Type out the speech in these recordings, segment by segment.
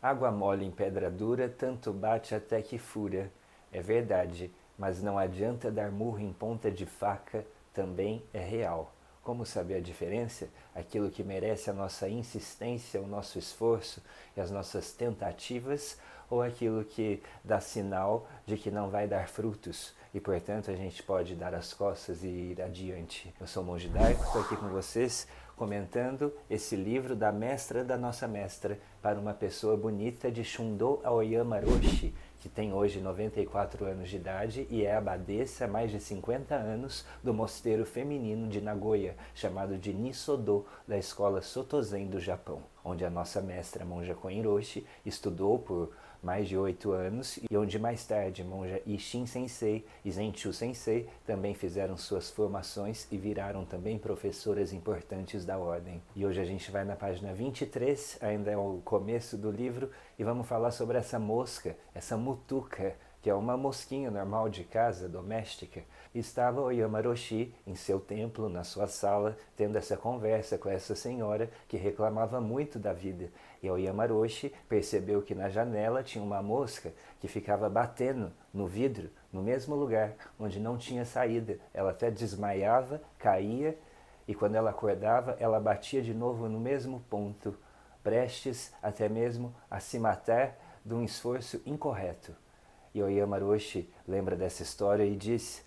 Água mole em pedra dura, tanto bate até que fura. É verdade, mas não adianta dar murro em ponta de faca, também é real. Como saber a diferença? Aquilo que merece a nossa insistência, o nosso esforço e as nossas tentativas, ou aquilo que dá sinal de que não vai dar frutos e, portanto, a gente pode dar as costas e ir adiante. Eu sou o Monge Daico, estou aqui com vocês comentando esse livro da mestra da nossa mestra para uma pessoa bonita de Shundo Aoyama Roshi, que tem hoje 94 anos de idade e é abadesa há mais de 50 anos do mosteiro feminino de Nagoya, chamado de Nisodo, da escola Sotozen do Japão, onde a nossa mestra monja Koen Roshi estudou por mais de 8 anos e onde mais tarde monja Ishin Sensei e Zenchu Sensei também fizeram suas formações e viraram também professoras importantes da ordem. E hoje a gente vai na página 23, ainda é o começo do livro, e vamos falar sobre essa mosca, essa mutuca, que é uma mosquinha normal de casa, doméstica. Estava Oyama Roshi em seu templo, na sua sala, tendo essa conversa com essa senhora que reclamava muito da vida. E Oyama Roshi percebeu que na janela tinha uma mosca que ficava batendo no vidro, no mesmo lugar, onde não tinha saída. Ela até desmaiava, caía, e quando ela acordava, ela batia de novo no mesmo ponto, prestes até mesmo a se matar de um esforço incorreto. E Oyama Roshi lembra dessa história e diz: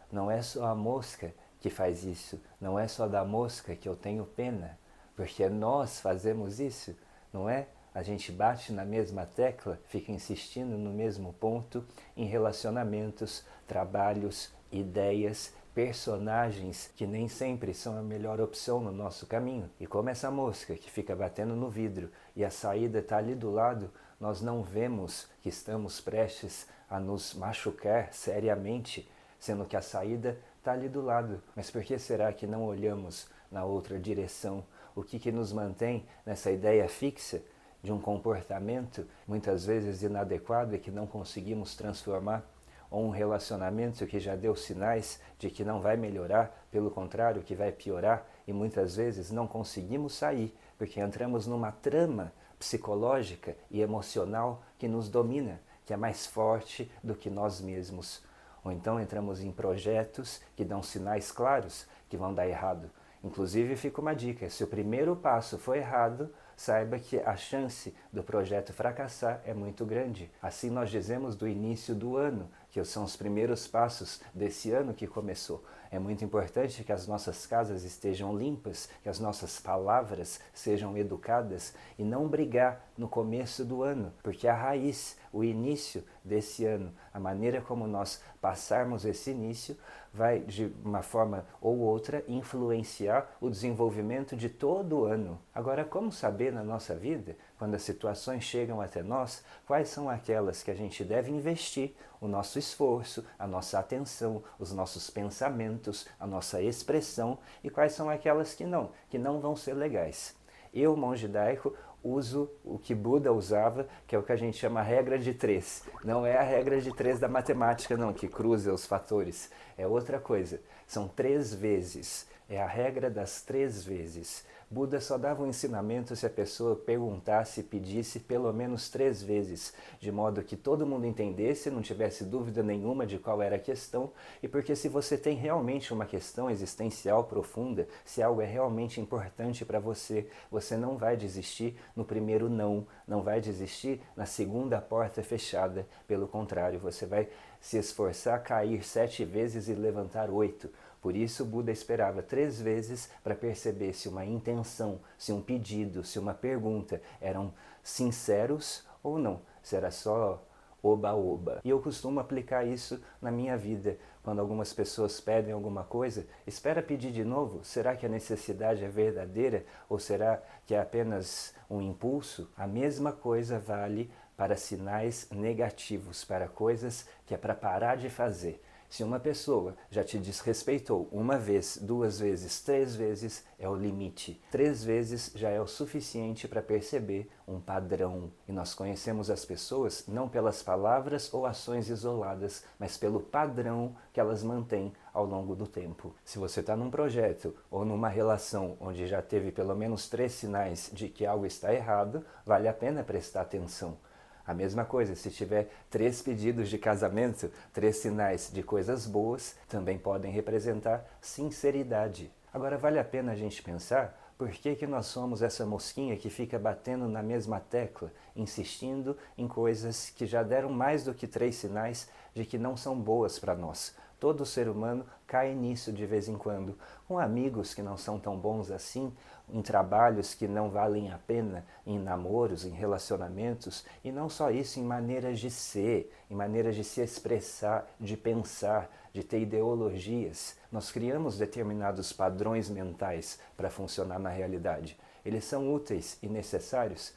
não é só a mosca que faz isso, não é só da mosca que eu tenho pena, porque nós fazemos isso, não é? A gente bate na mesma tecla, fica insistindo no mesmo ponto em relacionamentos, trabalhos, ideias, personagens que nem sempre são a melhor opção no nosso caminho. E como essa mosca que fica batendo no vidro e a saída está ali do lado, nós não vemos que estamos prestes a nos machucar seriamente, sendo que a saída está ali do lado. Mas por que será que não olhamos na outra direção? O que nos mantém nessa ideia fixa de um comportamento muitas vezes inadequado e que não conseguimos transformar? Ou um relacionamento que já deu sinais de que não vai melhorar, pelo contrário, que vai piorar, e muitas vezes não conseguimos sair, porque entramos numa trama psicológica e emocional que nos domina, que é mais forte do que nós mesmos. Ou então entramos em projetos que dão sinais claros que vão dar errado. Inclusive fica uma dica: se o primeiro passo for errado, saiba que a chance do projeto fracassar é muito grande. Assim nós dizemos do início do ano, que são os primeiros passos desse ano que começou. É muito importante que as nossas casas estejam limpas, que as nossas palavras sejam educadas e não brigar no começo do ano, porque a raiz, o início desse ano, a maneira como nós passarmos esse início, vai de uma forma ou outra influenciar o desenvolvimento de todo o ano. Agora, como saber na nossa vida, quando as situações chegam até nós, quais são aquelas que a gente deve investir o nosso esforço, a nossa atenção, os nossos pensamentos, a nossa expressão, e quais são aquelas que não vão ser legais? Eu, monge daico, uso o que Buda usava, que é o que a gente chama a regra de 3. Não é a regra de 3 da matemática, não, que cruza os fatores. É outra coisa. São 3 vezes. É a regra das 3 vezes. Buda só dava um ensinamento se a pessoa perguntasse e pedisse pelo menos 3 vezes, de modo que todo mundo entendesse, não tivesse dúvida nenhuma de qual era a questão, e porque se você tem realmente uma questão existencial profunda, se algo é realmente importante para você, você não vai desistir no primeiro não vai desistir na segunda porta fechada. Pelo contrário, você vai se esforçar, cair 7 vezes e levantar 8. Por isso, Buda esperava 3 vezes para perceber se uma intenção, se um pedido, se uma pergunta eram sinceros ou não, se era só oba-oba. E eu costumo aplicar isso na minha vida. Quando algumas pessoas pedem alguma coisa, espera pedir de novo. Será que a necessidade é verdadeira ou será que é apenas um impulso? A mesma coisa vale para sinais negativos, para coisas que é para parar de fazer. Se uma pessoa já te desrespeitou uma vez, duas vezes, três vezes, é o limite. Três vezes já é o suficiente para perceber um padrão. E nós conhecemos as pessoas não pelas palavras ou ações isoladas, mas pelo padrão que elas mantêm ao longo do tempo. Se você está num projeto ou numa relação onde já teve pelo menos 3 sinais de que algo está errado, vale a pena prestar atenção. A mesma coisa, se tiver 3 pedidos de casamento, 3 sinais de coisas boas, também podem representar sinceridade. Agora, vale a pena a gente pensar por que nós somos essa mosquinha que fica batendo na mesma tecla, insistindo em coisas que já deram mais do que 3 sinais de que não são boas para nós. Todo ser humano cai nisso de vez em quando, com amigos que não são tão bons assim, em trabalhos que não valem a pena, em namoros, em relacionamentos, e não só isso, em maneiras de ser, em maneiras de se expressar, de pensar, de ter ideologias. Nós criamos determinados padrões mentais para funcionar na realidade. Eles são úteis e necessários,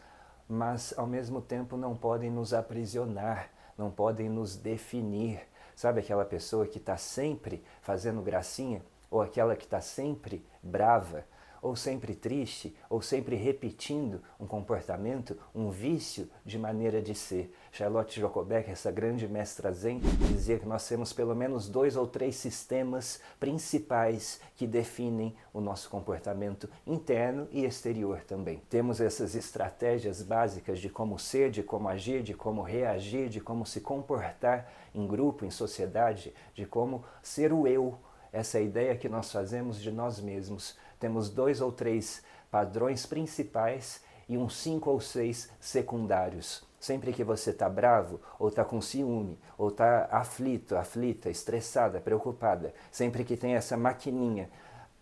mas ao mesmo tempo não podem nos aprisionar, não podem nos definir. Sabe aquela pessoa que está sempre fazendo gracinha? Ou aquela que está sempre brava? Ou sempre triste? Ou sempre repetindo um comportamento, um vício de maneira de ser? Charlotte Jokobeck, essa grande mestra zen, dizia que nós temos pelo menos 2 ou 3 sistemas principais que definem o nosso comportamento interno e exterior também. Temos essas estratégias básicas de como ser, de como agir, de como reagir, de como se comportar em grupo, em sociedade, de como ser o eu. Essa é a ideia que nós fazemos de nós mesmos. Temos 2 ou 3 padrões principais e uns 5 ou 6 secundários. Sempre que você está bravo, ou está com ciúme, ou está aflito, aflita, estressada, preocupada, sempre que tem essa maquininha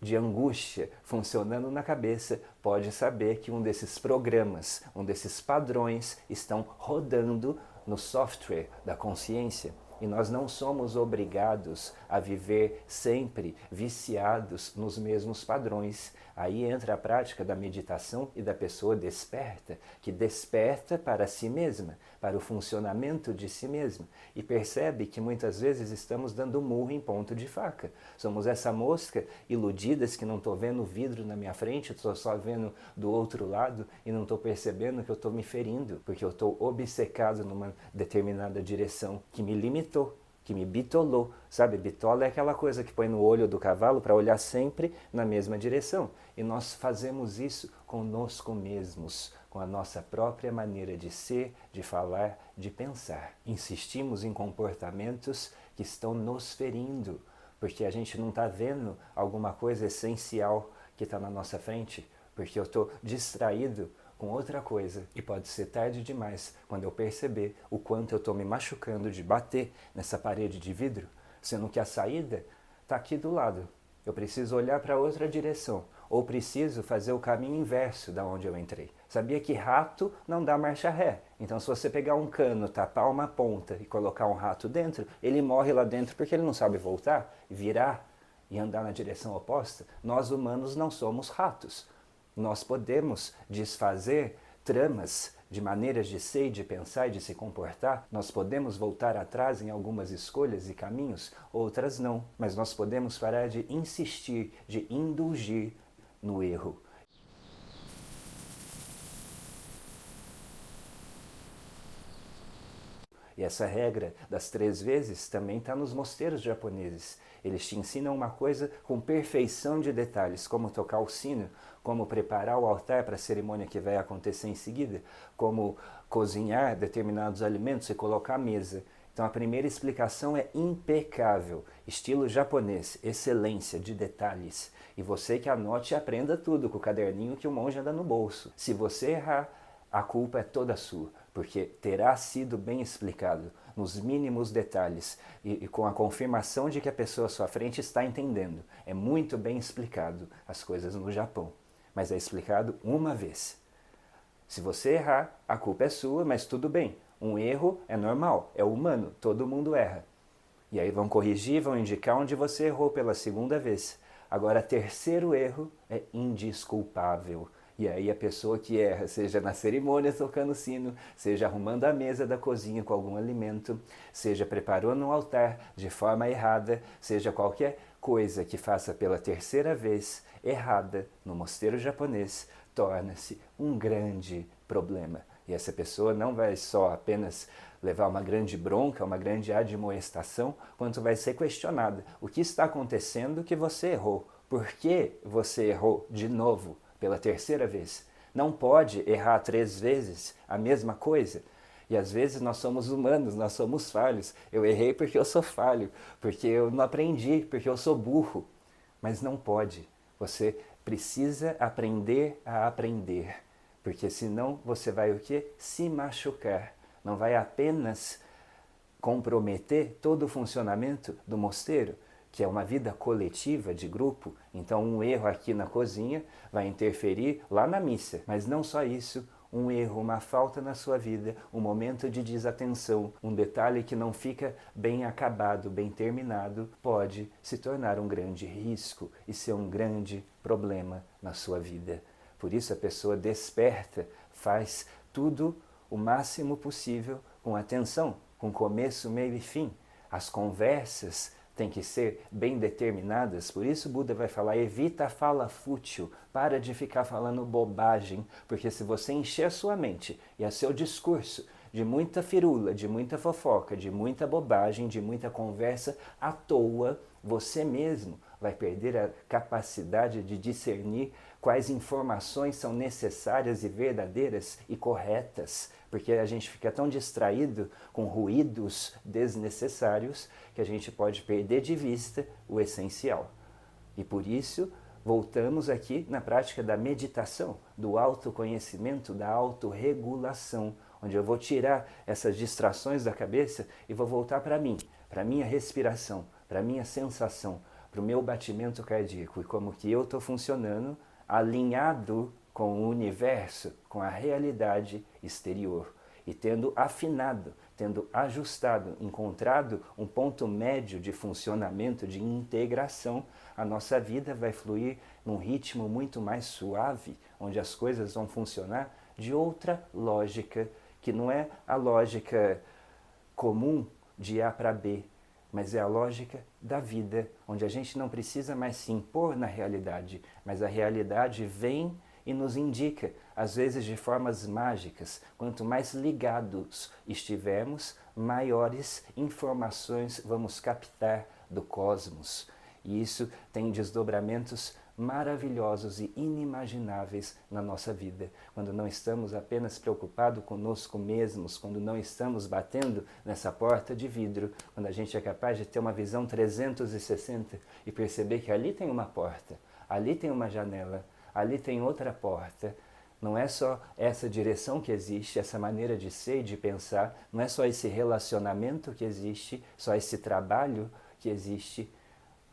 de angústia funcionando na cabeça, pode saber que um desses programas, um desses padrões estão rodando no software da consciência. E nós não somos obrigados a viver sempre viciados nos mesmos padrões. Aí entra a prática da meditação e da pessoa desperta, que desperta para si mesma, para o funcionamento de si mesma, e percebe que muitas vezes estamos dando murro em ponto de faca. Somos essa mosca iludidas que não estou vendo o vidro na minha frente, estou só vendo do outro lado e não estou percebendo que eu estou me ferindo, porque eu estou obcecado numa determinada direção que me limitou, que me bitolou. Sabe, bitola é aquela coisa que põe no olho do cavalo para olhar sempre na mesma direção. E nós fazemos isso conosco mesmos, com a nossa própria maneira de ser, de falar, de pensar. Insistimos em comportamentos que estão nos ferindo, porque a gente não está vendo alguma coisa essencial que está na nossa frente, porque eu estou distraído com outra coisa, e pode ser tarde demais quando eu perceber o quanto eu estou me machucando de bater nessa parede de vidro, sendo que a saída está aqui do lado. Eu preciso olhar para outra direção, ou preciso fazer o caminho inverso da onde eu entrei. Sabia que rato não dá marcha ré? Então, se você pegar um cano, tapar uma ponta e colocar um rato dentro, ele morre lá dentro porque ele não sabe voltar, virar e andar na direção oposta. Nós humanos não somos ratos. Nós podemos desfazer tramas de maneiras de ser, de pensar e de se comportar. Nós podemos voltar atrás em algumas escolhas e caminhos, outras não. Mas nós podemos parar de insistir, de indulgir no erro. E essa regra das 3 vezes também está nos mosteiros japoneses. Eles te ensinam uma coisa com perfeição de detalhes, como tocar o sino, como preparar o altar para a cerimônia que vai acontecer em seguida, como cozinhar determinados alimentos e colocar à mesa. Então a primeira explicação é impecável, estilo japonês, excelência de detalhes. E você que anote e aprenda tudo com o caderninho que o monge anda no bolso. Se você errar, a culpa é toda sua, porque terá sido bem explicado, nos mínimos detalhes, e com a confirmação de que a pessoa à sua frente está entendendo. É muito bem explicado as coisas no Japão, mas é explicado uma vez. Se você errar, a culpa é sua, mas tudo bem. Um erro é normal, é humano, todo mundo erra. E aí vão corrigir, vão indicar onde você errou pela segunda vez. Agora, terceiro erro é indesculpável. E aí a pessoa que erra, seja na cerimônia tocando sino, seja arrumando a mesa da cozinha com algum alimento, seja preparando um altar de forma errada, seja qualquer coisa que faça pela terceira vez errada no mosteiro japonês, torna-se um grande problema. E essa pessoa não vai só apenas levar uma grande bronca, uma grande admoestação, quanto vai ser questionada. O que está acontecendo que você errou? Por que você errou de novo, pela terceira vez? Não pode errar 3 vezes a mesma coisa. E às vezes nós somos humanos, nós somos falhos. Eu errei porque eu sou falho, porque eu não aprendi, porque eu sou burro. Mas não pode. Você precisa aprender a aprender. Porque senão você vai o quê? Se machucar. Não vai apenas comprometer todo o funcionamento do mosteiro, que é uma vida coletiva, de grupo. Então um erro aqui na cozinha vai interferir lá na missa. Mas não só isso, um erro, uma falta na sua vida, um momento de desatenção, um detalhe que não fica bem acabado, bem terminado, pode se tornar um grande risco e ser um grande problema na sua vida. Por isso a pessoa desperta, faz tudo o máximo possível com atenção, com começo, meio e fim. As conversas têm que ser bem determinadas, por isso Buda vai falar, evita a fala fútil, para de ficar falando bobagem, porque se você encher a sua mente e a seu discurso de muita firula, de muita fofoca, de muita bobagem, de muita conversa à toa, você mesmo vai perder a capacidade de discernir quais informações são necessárias e verdadeiras e corretas, porque a gente fica tão distraído com ruídos desnecessários que a gente pode perder de vista o essencial. E por isso, voltamos aqui na prática da meditação, do autoconhecimento, da autorregulação, onde eu vou tirar essas distrações da cabeça e vou voltar para mim, para a minha respiração, para a minha sensação, para o meu batimento cardíaco e como que eu estou funcionando alinhado com o universo, com a realidade exterior. E tendo afinado, tendo ajustado, encontrado um ponto médio de funcionamento, de integração, a nossa vida vai fluir num ritmo muito mais suave, onde as coisas vão funcionar de outra lógica, que não é a lógica comum de A para B, mas é a lógica da vida, onde a gente não precisa mais se impor na realidade, mas a realidade vem e nos indica, às vezes de formas mágicas. Quanto mais ligados estivermos, maiores informações vamos captar do cosmos. E isso tem desdobramentos maravilhosos e inimagináveis na nossa vida, quando não estamos apenas preocupados conosco mesmos, quando não estamos batendo nessa porta de vidro, quando a gente é capaz de ter uma visão 360 e perceber que ali tem uma porta, ali tem uma janela, ali tem outra porta. Não é só essa direção que existe, essa maneira de ser e de pensar, não é só esse relacionamento que existe, só esse trabalho que existe,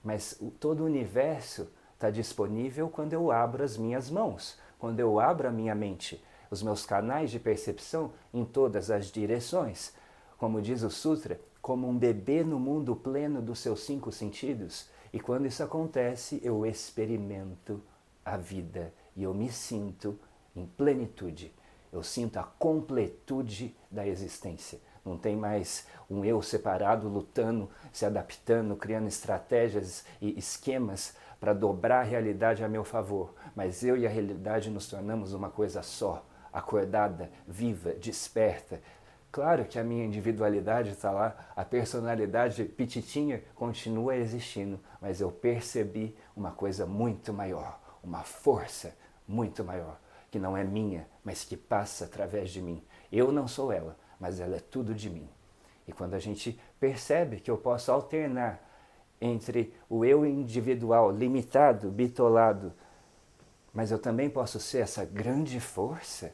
mas todo o universo está disponível quando eu abro as minhas mãos, quando eu abro a minha mente, os meus canais de percepção em todas as direções. Como diz o Sutra, como um bebê no mundo pleno dos seus 5 sentidos. E quando isso acontece, eu experimento a vida e eu me sinto em plenitude. Eu sinto a completude da existência. Não tem mais um eu separado lutando, se adaptando, criando estratégias e esquemas para dobrar a realidade a meu favor. Mas eu e a realidade nos tornamos uma coisa só, acordada, viva, desperta. Claro que a minha individualidade está lá, a personalidade pititinha continua existindo, mas eu percebi uma coisa muito maior, uma força muito maior, que não é minha, mas que passa através de mim. Eu não sou ela, mas ela é tudo de mim. E quando a gente percebe que eu posso alternar entre o eu individual, limitado, bitolado, mas eu também posso ser essa grande força,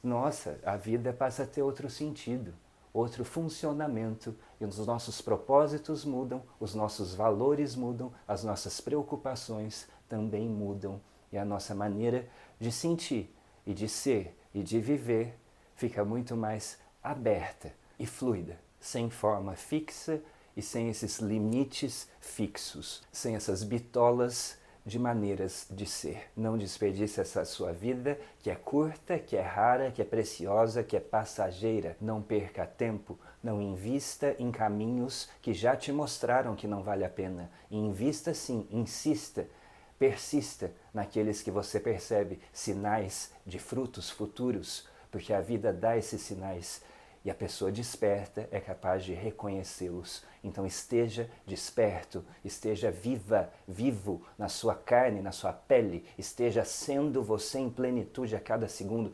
nossa, a vida passa a ter outro sentido, outro funcionamento, e os nossos propósitos mudam, os nossos valores mudam, as nossas preocupações também mudam, e a nossa maneira de sentir, e de ser, e de viver fica muito mais aberta e fluida, sem forma fixa e sem esses limites fixos, sem essas bitolas de maneiras de ser. Não desperdice essa sua vida, que é curta, que é rara, que é preciosa, que é passageira. Não perca tempo, não invista em caminhos que já te mostraram que não vale a pena. Invista sim, insista, persista naqueles que você percebe sinais de frutos futuros, porque a vida dá esses sinais. E a pessoa desperta é capaz de reconhecê-los. Então esteja desperto, esteja vivo na sua carne, na sua pele, esteja sendo você em plenitude a cada segundo,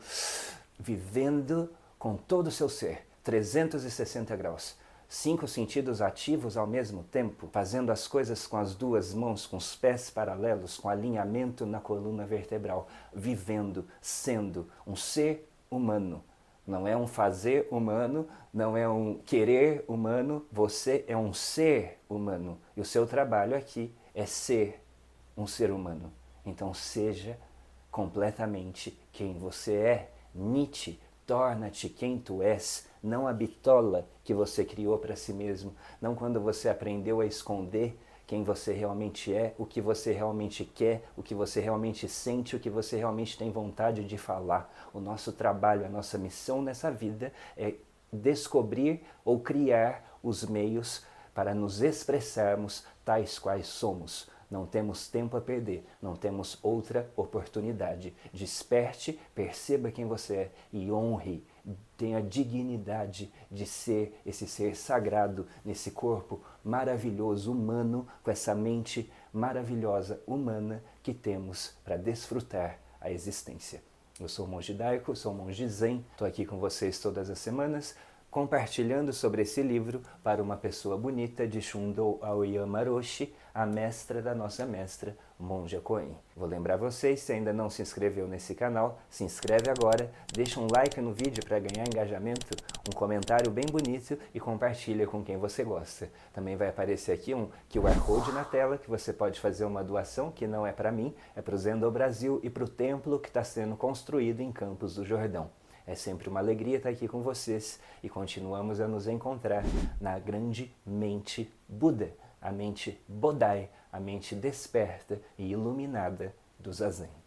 vivendo com todo o seu ser, 360 graus. 5 sentidos ativos ao mesmo tempo, fazendo as coisas com as duas mãos, com os pés paralelos, com alinhamento na coluna vertebral, vivendo, sendo um ser humano. Não é um fazer humano, não é um querer humano, você é um ser humano. E o seu trabalho aqui é ser um ser humano. Então seja completamente quem você é. Nietzsche, torna-te quem tu és, não a bitola que você criou para si mesmo, não quando você aprendeu a esconder quem você realmente é, o que você realmente quer, o que você realmente sente, o que você realmente tem vontade de falar. O nosso trabalho, a nossa missão nessa vida é descobrir ou criar os meios para nos expressarmos tais quais somos. Não temos tempo a perder, não temos outra oportunidade. Desperte, perceba quem você é e honre, tenha dignidade de ser esse ser sagrado nesse corpo maravilhoso humano, com essa mente maravilhosa humana que temos para desfrutar a existência. Eu sou o monge Daico, sou o monge Zen, estou aqui com vocês todas as semanas, compartilhando sobre esse livro para uma pessoa bonita de Shundou Aoyama Roshi, a mestra da nossa mestra, Monja Coen. Vou lembrar vocês, se ainda não se inscreveu nesse canal, se inscreve agora, deixa um like no vídeo para ganhar engajamento, um comentário bem bonito e compartilha com quem você gosta. Também vai aparecer aqui um QR Code na tela que você pode fazer uma doação, que não é para mim, é para o Zendo Brasil e para o templo que está sendo construído em Campos do Jordão. É sempre uma alegria estar aqui com vocês e continuamos a nos encontrar na grande mente Buda, a mente Bodai, a mente desperta e iluminada do Zazen.